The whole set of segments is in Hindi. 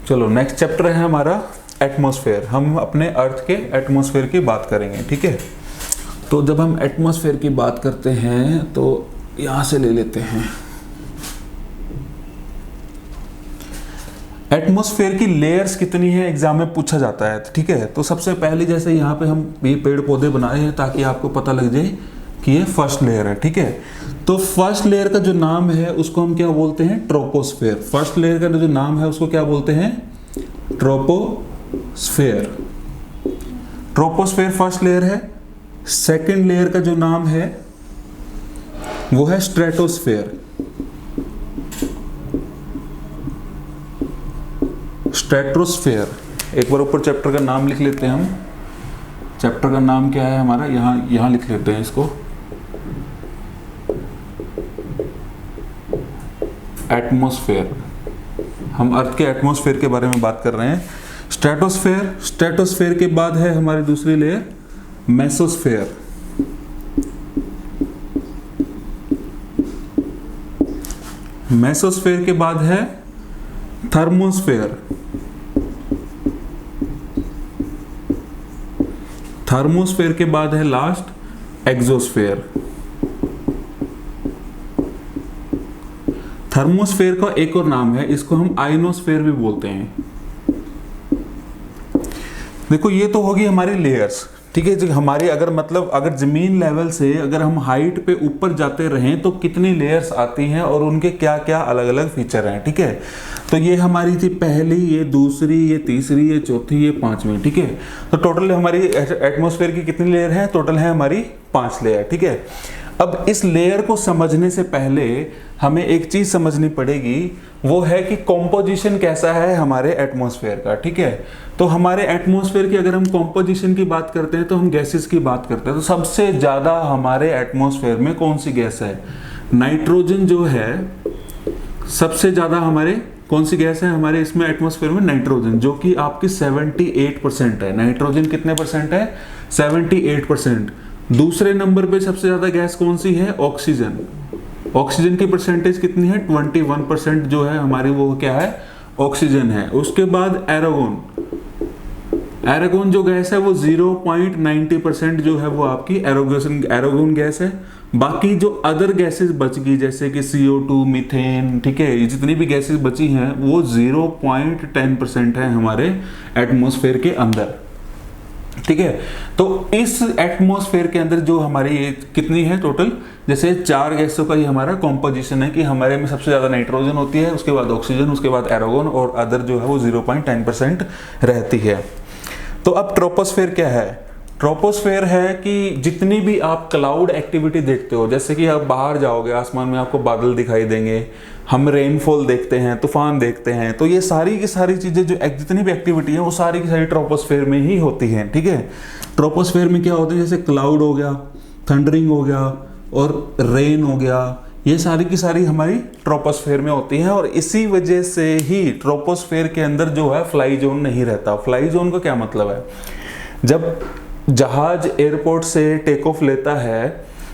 चलो नेक्स्ट चैप्टर है हमारा एटमॉस्फेयर। हम अपने अर्थ के एटमॉस्फेयर की बात करेंगे, ठीक है। तो जब हम एटमॉस्फेयर की बात करते हैं तो यहाँ से ले लेते हैं। एटमॉस्फेयर की लेयर्स कितनी है एग्जाम में पूछा जाता है, ठीक है। तो सबसे पहले जैसे यहाँ पे हम ये पेड़ पौधे बनाए हैं ताकि आपको पता लग जाए कि ये फर्स्ट लेयर है, ठीक है। तो फर्स्ट लेयर का जो नाम है उसको हम क्या बोलते हैं, ट्रोपोस्फेयर। फर्स्ट लेयर का जो नाम है उसको क्या बोलते हैं, ट्रोपोस्फेयर। ट्रोपोस्फेयर फर्स्ट लेयर है। सेकंड लेयर का जो नाम है वो है स्ट्रेटोस्फेयर। स्ट्रेटोस्फेयर। एक बार ऊपर चैप्टर का नाम लिख लेते हैं हम। चैप्टर का नाम क्या है हमारा, यहाँ लिख लेते हैं इसको, एटमॉस्फेयर। हम अर्थ के एटमॉस्फेयर के बारे में बात कर रहे हैं। स्ट्रेटोस्फेयर। स्ट्रेटोस्फेयर के बाद है हमारी दूसरी लेयर मेसोस्फेयर। मेसोस्फेयर के बाद है थर्मोस्फेयर। थर्मोस्फेयर के बाद है लास्ट एक्सोस्फेयर। थर्मोस्फेयर का एक और नाम है, इसको हम आयनोस्फेयर भी बोलते हैं। देखो ये तो होगी हमारी लेयर्स, ठीक है जी। हमारी अगर जमीन लेवल से अगर हम हाइट पे ऊपर जाते रहें तो कितनी लेयर्स आती हैं और उनके क्या क्या अलग अलग फीचर हैं, ठीक है। तो ये हमारी थी पहली, ये दूसरी, ये तीसरी, ये चौथी, ये पांचवी, ठीक है। तो टोटल हमारी एटमॉस्फेयर की कितनी लेयर है, टोटल है हमारी 5 लेयर, ठीक है। अब इस लेयर को समझने से पहले हमें एक चीज समझनी पड़ेगी, वो है कि कॉम्पोजिशन कैसा है हमारे एटमॉस्फेयर का, ठीक है। तो हमारे एटमॉस्फेयर की अगर हम कॉम्पोजिशन की बात करते हैं तो हम गैसेस की बात करते हैं। तो सबसे ज्यादा हमारे एटमॉस्फेयर में कौन सी गैस है, नाइट्रोजन जो है। सबसे ज्यादा हमारे कौन सी गैस है हमारे इसमें एटमॉस्फेयर में, नाइट्रोजन, जो कि आपकी 78% है। नाइट्रोजन कितने परसेंट है, 78%। दूसरे नंबर पे सबसे ज्यादा गैस कौन सी है, ऑक्सीजन। ऑक्सीजन की परसेंटेज कितनी है, 21% जो है हमारी, वो क्या है, ऑक्सीजन है। उसके बाद एरागोन। एरागोन जो गैस है वो 0.90% जो है वो आपकी एरागोन गैस है। बाकी जो अदर गैसेस बच गई जैसे कि CO2, मीथेन, ठीक है, ये जितनी भी गैसेस बची हैं वो 0.10% है हमारे एटमॉस्फेयर के अंदर, ठीक है। तो इस एटमॉस्फेयर के अंदर जो हमारी ये कितनी है टोटल, जैसे 4 गैसों का ये हमारा कॉम्पोजिशन है कि हमारे में सबसे ज्यादा नाइट्रोजन होती है, उसके बाद ऑक्सीजन, उसके बाद एरागोन और अदर जो है वो 0.10% रहती है। तो अब ट्रोपोस्फेयर क्या है, ट्रोपोस्फेयर है कि जितनी भी आप क्लाउड एक्टिविटी देखते हो, जैसे कि आप बाहर जाओगे आसमान में आपको बादल दिखाई देंगे, हम रेनफॉल देखते हैं, तूफान देखते हैं, तो ये सारी की सारी चीजें जो जितनी भी एक्टिविटी है वो सारी की सारी ट्रोपोस्फेयर में ही होती हैं, ठीक है। ट्रोपोस्फेयर में क्या होता है, जैसे क्लाउड हो गया, थंडरिंग हो गया और रेन हो गया, ये सारी की सारी हमारी ट्रोपोस्फेयर में होती है। और इसी वजह से ही ट्रोपोस्फेयर के अंदर जो है फ्लाई जोन नहीं रहता। फ्लाई जोन का क्या मतलब है, जब जहाज एयरपोर्ट से टेक ऑफ लेता है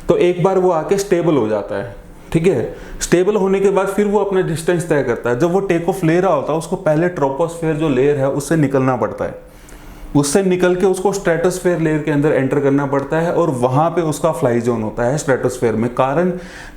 तो एक बार वो आके स्टेबल हो जाता है, ठीक है। स्टेबल होने के बाद फिर वो अपना डिस्टेंस तय करता है। जब वो टेक ऑफ ले रहा होता है उसको पहले ट्रोपोस्फेयर जो लेयर है उससे निकलना पड़ता है, उससे निकल के उसको स्ट्रेटोस्फेयर लेयर के अंदर एंटर करना पड़ता है और वहां पे उसका फ्लाई जोन होता है स्ट्रेटोस्फेयर में। कारण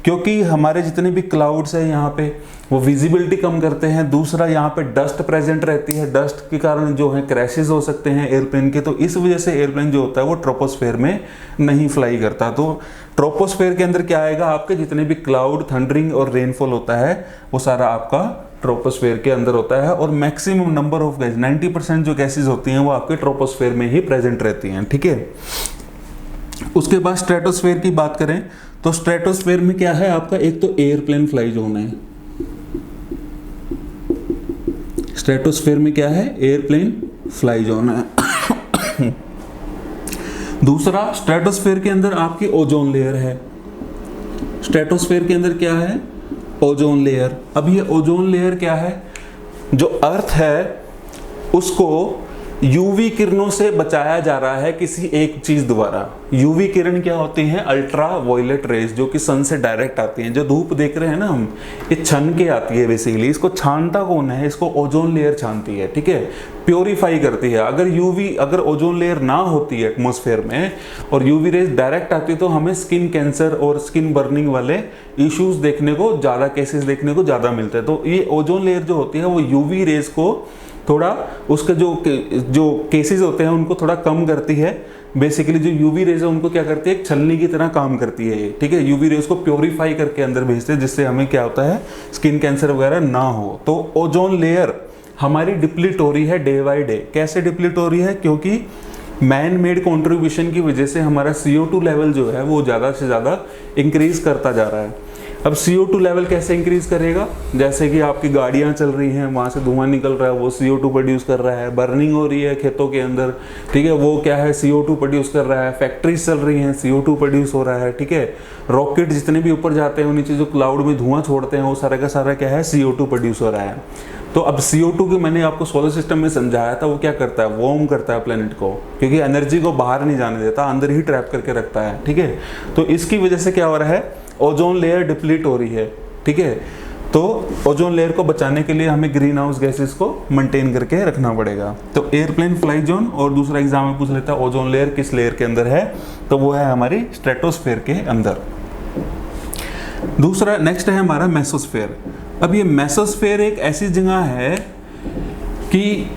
क्योंकि हमारे जितने भी क्लाउड्स हैं यहाँ पे वो विजिबिलिटी कम करते हैं। दूसरा यहाँ पे डस्ट प्रेजेंट रहती है, डस्ट के कारण जो है क्रैशेस हो सकते हैं एयरप्लेन के, तो इस वजह से एयरप्लेन जो होता है वो ट्रोपोस्फेयर में नहीं फ्लाई करता। तो ट्रोपोस्फेयर के अंदर क्या आएगा, आपके जितने भी क्लाउड, थंडरिंग और रेनफॉल होता है वो सारा आपका ट्रोपोस्फेयर के अंदर होता है। और मैक्सिमम नंबर ऑफ गैस 90% जो गैसेस होती हैं वो आपके ट्रोपोस्फेयर में ही प्रेजेंट रहती हैं, ठीक है। उसके बाद स्ट्रेटोस्फेयर की बात करें तो स्ट्रेटोस्फेयर में क्या है आपका, एक तो एयरप्लेन फ्लाई जोन है। स्ट्रेटोस्फेयर में क्या है, एयरप्लेन फ्लाई जोन है। दूसरा, स्ट्रेटोस्फेयर के अंदर आपकी ओजोन लेयर है। स्ट्रेटोस्फेयर के अंदर क्या है, ओजोन लेयर। अब ये ओजोन लेयर क्या है, जो अर्थ है उसको यूवी किरणों से बचाया जा रहा है किसी एक चीज द्वारा। यूवी किरण क्या होती हैं? अल्ट्रा वायलेट रेज, जो कि सन से डायरेक्ट आती हैं। जो धूप देख रहे हैं ना हम, ये छन के आती है बेसिकली। इसको छानता कौन है? इसको ओजोन लेयर छानती है, ठीक है, प्योरीफाई करती है। अगर ओजोन लेयर ना होती है एटमॉस्फेयर में और यूवी रेज डायरेक्ट आती तो हमें स्किन कैंसर और स्किन बर्निंग वाले इश्यूज देखने को ज़्यादा, केसेस देखने को ज़्यादा मिलते हैं। तो ये ओजोन लेयर जो होती है वो यूवी रेज को थोड़ा, उसके जो केसेस होते हैं उनको थोड़ा कम करती है। बेसिकली जो यूवी रेज है उनको क्या करती है? एक छलनी की तरह काम करती है ये, ठीक है। यूवी रेज को प्योरीफाई करके अंदर भेजते हैं, जिससे हमें क्या होता है? स्किन कैंसर वगैरह ना हो। तो ओजोन लेयर हमारी डिप्लीट हो रही है डे बाय डे। कैसे डिप्लीट हो रही है? क्योंकि मैन मेड कॉन्ट्रीब्यूशन की वजह से हमारा CO2 लेवल जो है वो ज़्यादा से ज़्यादा इंक्रीज करता जा रहा है। अब CO2 लेवल कैसे इंक्रीज करेगा? जैसे कि आपकी गाड़ियां चल रही हैं, वहाँ से धुआं निकल रहा है, वो CO2 प्रोड्यूस कर रहा है। बर्निंग हो रही है खेतों के अंदर, ठीक है, वो क्या है? CO2 प्रोड्यूस कर रहा है। फैक्ट्रीज चल रही हैं, CO2 प्रोड्यूस हो रहा है, ठीक है। रॉकेट जितने भी ऊपर जाते हैं, नीचे जो क्लाउड में धुआं छोड़ते हैं, वो सारा का सारा क्या है? CO2 प्रोड्यूस हो रहा है। तो अब CO2 की मैंने आपको सोलर सिस्टम में समझाया था, वो क्या करता है? वार्म करता है प्लेनेट को, क्योंकि एनर्जी को बाहर नहीं जाने देता, अंदर ही ट्रैप करके रखता है, ठीक है। तो इसकी वजह से क्या हो रहा है? ओजोन लेयर डिप्लीट हो रही है, ठीक है। तो ओजोन लेयर को बचाने के लिए हमें ग्रीन हाउस गैसेस को मेंटेन करके रखना पड़ेगा। तो एयरप्लेन फ्लाई जोन, और दूसरा एग्जाम में पूछ लेता है ओजोन लेयर किस लेयर के अंदर है, तो वो है हमारी स्ट्रेटोस्फेयर के अंदर। दूसरा नेक्स्ट है हमारा मेसोस्फेयर। अब ये मेसोस्फेयर एक ऐसी जगह है कि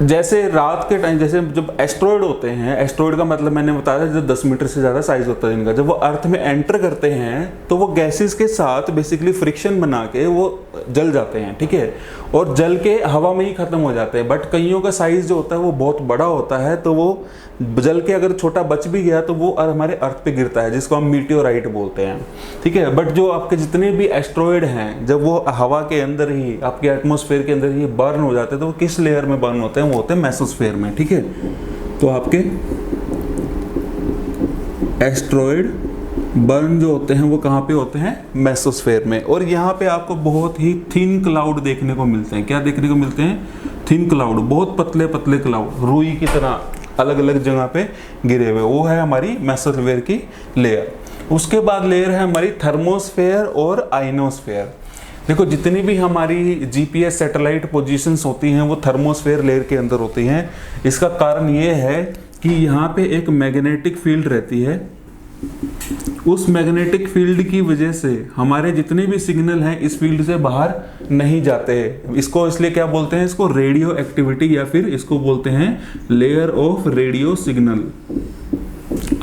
जैसे रात के टाइम, जैसे जब एस्ट्रॉयड होते हैं, एस्ट्रॉयड का मतलब मैंने बताया जो 10 मीटर से ज़्यादा साइज होता है इनका, जब वो अर्थ में एंटर करते हैं तो वो गैसेस के साथ बेसिकली फ्रिक्शन बना के वो जल जाते हैं, ठीक है, और जल के हवा में ही ख़त्म हो जाते हैं। बट कईयों का साइज जो होता है वो बहुत बड़ा होता है, तो वो जल के अगर छोटा बच भी गया तो वो हमारे अर्थ पे गिरता है, जिसको हम मीटियोराइट बोलते हैं, ठीक है। बट जो आपके जितने भी एस्ट्रॉयड हैं, जब वो हवा के अंदर ही, आपके एटमॉस्फेयर के अंदर ही बर्न हो जाते हैं, तो वो किस लेयर में बर्न होते हैं? वो होते हैं मेसोस्फेयर में, ठीक है। तो आपके एस्ट्रॉयड बर्न जो होते हैं वो कहाँ पे होते हैं? मेसोस्फेयर में। और यहाँ पे आपको बहुत ही थिन क्लाउड देखने को मिलते हैं। क्या देखने को मिलते हैं? थिन क्लाउड, बहुत पतले पतले क्लाउड, रुई की तरह अलग अलग जगह पे गिरे हुए, वो है हमारी मेसोस्फेयर की लेयर। उसके बाद लेयर है हमारी थर्मोस्फेयर और आइनोस्फेयर। देखो जितनी भी हमारी GPS सैटेलाइट पोजीशंस होती हैं वो थर्मोस्फेयर लेयर के अंदर होती हैं। इसका कारण ये है कि यहाँ पे एक मैग्नेटिक फील्ड रहती है। उस मैग्नेटिक फील्ड की वजह से हमारे जितने भी सिग्नल हैं इस फील्ड से बाहर नहीं जाते हैं। इसको इसलिए क्या बोलते हैं? इसको रेडियो एक्टिविटी, या फिर इसको बोलते हैं लेयर ऑफ रेडियो सिग्नल।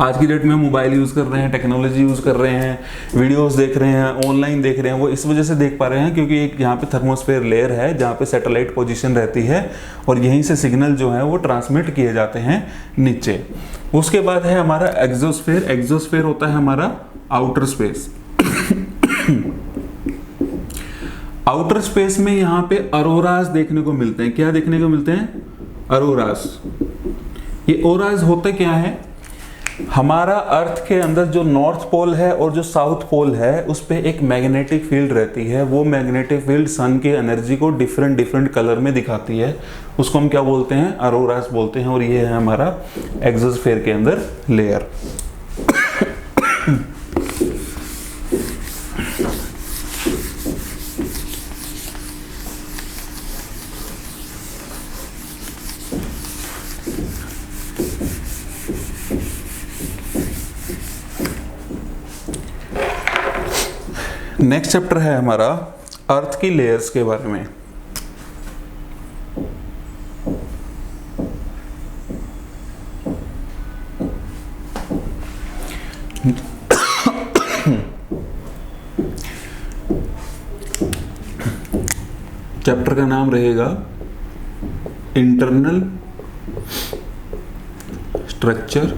आज की डेट में मोबाइल यूज़ कर रहे हैं, टेक्नोलॉजी यूज़ कर रहे हैं, वीडियोस देख रहे हैं, ऑनलाइन देख रहे हैं, वो इस वजह से देख पा रहे हैं क्योंकि एक यहाँ पे थर्मोस्फेयर लेयर है जहाँ पे सैटेलाइट पोजीशन रहती है और यहीं से सिग्नल जो है वो ट्रांसमिट किए जाते हैं नीचे। उसके बाद है हमारा एक्सोस्फेयर। एक्सोस्फेयर होता है हमारा आउटर स्पेस। आउटर स्पेस में यहाँ पे अरोरास देखने को मिलते हैं। क्या देखने को मिलते हैं? अरोरास। ये ओरास होता क्या है? हमारा अर्थ के अंदर जो नॉर्थ पोल है और जो साउथ पोल है उस पे एक मैग्नेटिक फील्ड रहती है। वो मैग्नेटिक फील्ड सन के एनर्जी को डिफरेंट डिफरेंट कलर में दिखाती है। उसको हम क्या बोलते हैं? अरोरास बोलते हैं। और ये है हमारा एक्सोस्फेयर के अंदर लेयर। नेक्स्ट चैप्टर है हमारा अर्थ की लेयर्स के बारे में। चैप्टर का नाम रहेगा इंटरनल स्ट्रक्चर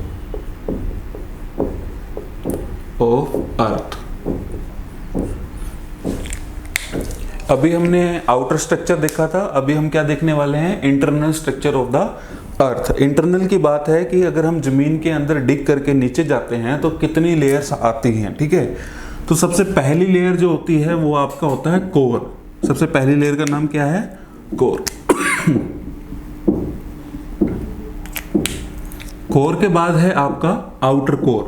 ऑफ अर्थ। अभी हमने आउटर स्ट्रक्चर देखा था, अभी हम क्या देखने वाले हैं? Internal structure of the earth. Internal की बात है कि अगर हम जमीन के अंदर डिग करके नीचे जाते हैं तो कितनी लेयर्स आती हैं, ठीक है। तो सबसे पहली लेयर जो होती है वो आपका होता है कोर। सबसे पहली लेयर का नाम क्या है? कोर। कोर के बाद है आपका आउटर कोर।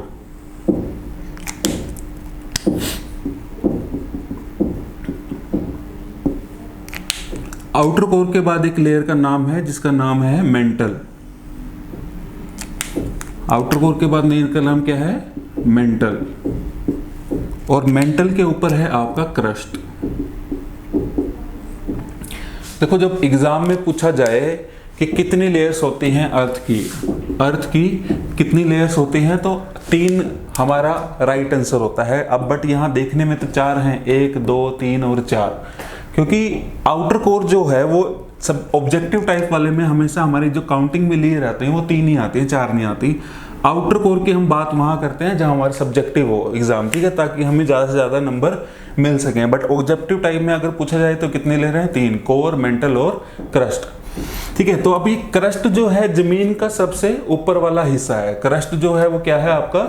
आउटर कोर के बाद एक लेयर का नाम है जिसका नाम है मेंटल। आउटर कोर के बाद लेयर का नाम क्या है? मेंटल। और मेंटल के ऊपर है आपका क्रस्ट। देखो जब एग्जाम में पूछा जाए कि कितनी लेयर्स होती हैं अर्थ की कितनी लेयर्स होती हैं, तो 3 हमारा राइट आंसर होता है। अब बट यहाँ देखने में तो 4 हैं, 1 2 3 और 4, क्योंकि आउटर कोर जो है वो सब ऑब्जेक्टिव टाइप वाले में हमेशा हमारी जो काउंटिंग में लिए रहते हैं वो 3 ही आती हैं, 4 नहीं आती। आउटर कोर की हम बात वहां करते हैं जहां हमारे सब्जेक्टिव हो एग्जाम, ठीक है, ताकि हमें ज्यादा से ज्यादा नंबर मिल सकें। बट ऑब्जेक्टिव टाइप में अगर पूछा जाए तो कितने ले रहे हैं? 3, कोर, मेंटल और क्रस्ट। ठीक है, तो अभी क्रस्ट जो है जमीन का सबसे ऊपर वाला हिस्सा है। क्रस्ट जो है वो क्या है? आपका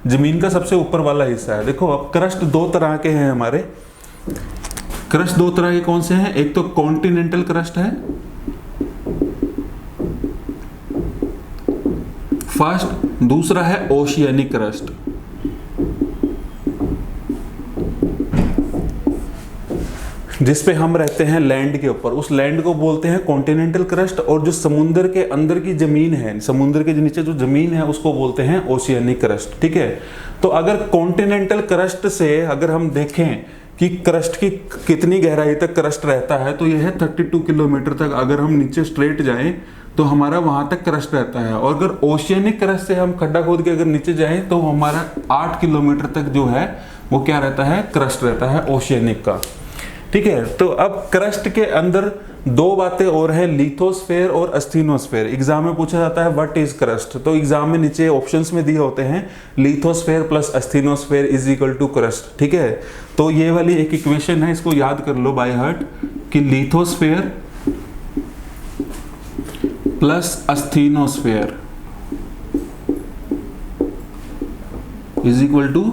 जमीन का सबसे ऊपर वाला हिस्सा है। देखो अब क्रस्ट 2 तरह के हैं हमारे। क्रस्ट 2 तरह के कौन से हैं? एक तो कॉन्टिनेंटल क्रस्ट है फर्स्ट, दूसरा है ओशियानिक क्रस्ट। जिसपे हम रहते हैं लैंड के ऊपर, उस लैंड को बोलते हैं कॉन्टिनेंटल क्रस्ट। और जो समुद्र के अंदर की जमीन है, समुद्र के नीचे जो जमीन है उसको बोलते हैं ओशियानिक क्रस्ट। ठीक है, तो अगर कॉन्टिनेंटल क्रस्ट से अगर हम देखें कि क्रस्ट की कितनी गहराई तक क्रस्ट रहता है, तो यह है 32 किलोमीटर तक। अगर हम नीचे स्ट्रेट जाएं तो हमारा वहां तक क्रस्ट रहता है। और अगर ओशियानिक क्रस्ट से हम खड्डा खोद के अगर नीचे जाएं तो हमारा 8 किलोमीटर तक जो है वो क्या रहता है? क्रस्ट रहता है ओशियानिक का। ठीक है, तो अब क्रस्ट के अंदर 2 बातें और हैं, लिथोस्फेयर और अस्थिनोस्फेयर। एग्जाम में पूछा जाता है व्हाट इज क्रस्ट, तो एग्जाम में नीचे ऑप्शंस में दिए होते हैं lithosphere plus asthenosphere is equal to crust. ठीक है, तो ये वाली एक इक्वेशन है, इसको याद कर लो बाय हार्ट कि lithosphere plus asthenosphere is equal to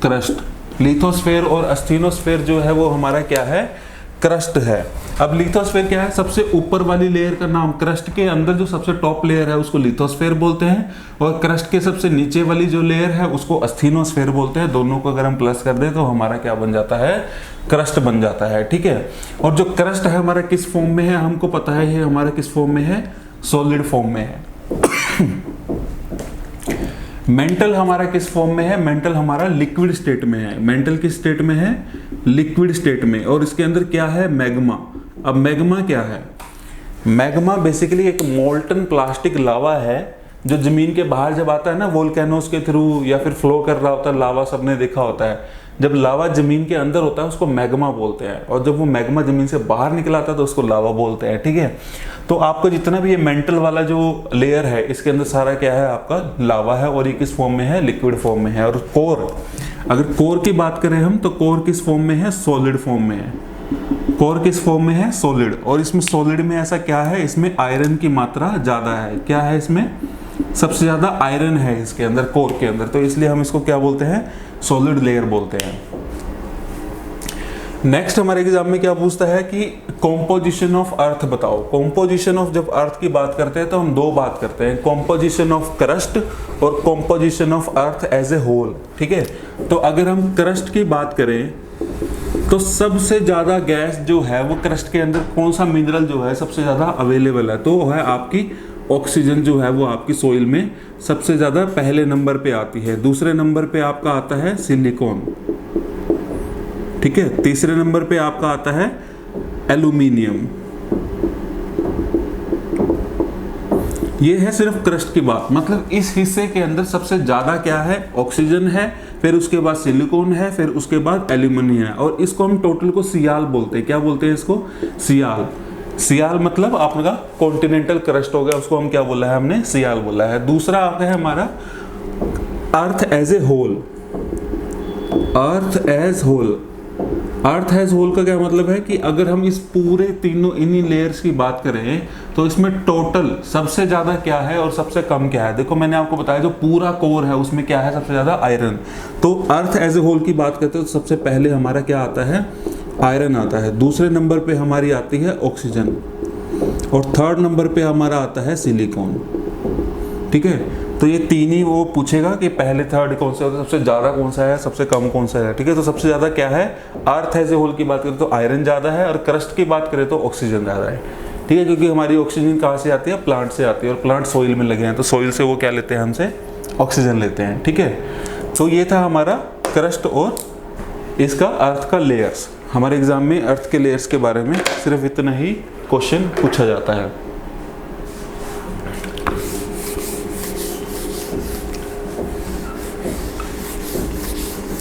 crust. Lithosphere और अस्थिनोस्फेयर जो है वो हमारा क्या है? क्रस्ट है। अब लिथोस्फेयर क्या है? सबसे ऊपर वाली लेयर का नाम। क्रस्ट के अंदर जो सबसे टॉप लेयर है उसको लिथोस्फेयर बोलते हैं, और क्रस्ट के सबसे नीचे वाली जो लेयर है उसको अस्थिनोस्फेयर बोलते हैं। दोनों को अगर हम प्लस कर दें तो हमारा क्या बन जाता है? क्रस्ट बन जाता है। ठीक है, और जो क्रस्ट है हमारा किस फॉर्म में है? हमको पता है ये हमारा किस फॉर्म में है? सॉलिड फॉर्म में है। मेंटल हमारा किस फॉर्म में है? मेंटल हमारा लिक्विड स्टेट में है। मेंटल किस स्टेट में है? लिक्विड स्टेट में। और इसके अंदर क्या है? मैग्मा। अब मैग्मा क्या है? मैग्मा बेसिकली एक मोल्टन प्लास्टिक लावा है जो जमीन के बाहर जब आता है ना वोल्केनोस के थ्रू या फिर फ्लो कर रहा होता है लावा, सबने देखा होता है। जब लावा जमीन के अंदर होता है उसको मैग्मा बोलते हैं, और जब वो मैग्मा जमीन से बाहर निकला आता है तो उसको लावा बोलते हैं। ठीक है, तो आपको जितना भी ये मेंटल वाला जो लेयर है इसके अंदर सारा क्या है? आपका लावा है, और ये किस फॉर्म में है? लिक्विड फॉर्म में है। और कोर, अगर कोर की बात करें हम तो कोर किस फॉर्म में है? सॉलिड फॉर्म में है। कोर किस फॉर्म में है? सॉलिड। और इसमें सॉलिड में ऐसा क्या है? इसमें आयरन की मात्रा ज्यादा है। क्या है इसमें? सबसे ज्यादा आयरन है इसके अंदर, कोर के अंदर, तो इसलिए हम इसको क्या बोलते हैं? सॉलिड लेयर बोलते हैं। नेक्स्ट हमारे एग्जाम में क्या पूछता है कि कॉम्पोजिशन ऑफ अर्थ बताओ। कॉम्पोजिशन ऑफ, जब अर्थ की बात करते हैं तो हम 2 बात करते हैं, कॉम्पोजिशन ऑफ क्रस्ट और composition of earth as a whole. ठीक है, तो अगर हम क्रस्ट की बात करें तो सबसे ज्यादा गैस जो है वो क्रस्ट के अंदर कौन सा मिनरल जो है सबसे ज्यादा अवेलेबल है? तो वो है आपकी ऑक्सीजन जो है वो आपकी सोइल में सबसे ज्यादा पहले नंबर पे आती है। दूसरे नंबर पे आपका आता है सिलिकॉन। ठीक है, तीसरे नंबर पे आपका आता है एल्यूमिनियम। ये है सिर्फ क्रस्ट की बात, मतलब इस हिस्से के अंदर सबसे ज्यादा क्या है? ऑक्सीजन है, फिर उसके बाद सिलिकॉन है, फिर उसके बाद एल्यूमिनियम है। और इसको हम टोटल को सियाल बोलते हैं। क्या बोलते हैं इसको? सियाल। सियाल मतलब आपका कॉन्टिनेंटल क्रस्ट हो गया, उसको हम क्या बोला है? हमने सियाल बोला है। दूसरा आता है हमारा earth as a whole. Earth as whole. Earth as whole का क्या मतलब है कि अगर हम इस पूरे तीनों इन्हीं लेयर्स की बात करें तो इसमें टोटल सबसे ज्यादा क्या है और सबसे कम क्या है? देखो मैंने आपको बताया जो पूरा कोर है उसमें क्या है? सबसे ज्यादा आयरन। तो अर्थ एज ए होल की बात करते हैं तो सबसे पहले हमारा क्या आता है? आयरन आता है। दूसरे नंबर पे हमारी आती है ऑक्सीजन, और थर्ड नंबर पे हमारा आता है सिलिकॉन। ठीक है। तो ये तीन ही वो पूछेगा कि पहले थर्ड कौन सा है, सबसे ज़्यादा कौन सा है, सबसे कम कौन सा है, ठीक है। तो सबसे ज़्यादा क्या है, अर्थ एज ए होल की बात करें तो आयरन ज़्यादा है, और क्रस्ट की बात करें तो ऑक्सीजन ज़्यादा है, ठीक है। क्योंकि हमारी ऑक्सीजन कहाँ से आती है, प्लांट से आती है, और प्लांट सोइल में लगे हैं, तो सोइल से वो क्या लेते हैं, हमसे ऑक्सीजन लेते हैं, ठीक है। तो ये था हमारा क्रस्ट और इसका अर्थ का लेयर्स। हमारे एग्जाम में अर्थ के लेयर्स के बारे में सिर्फ इतना ही क्वेश्चन पूछा जाता है।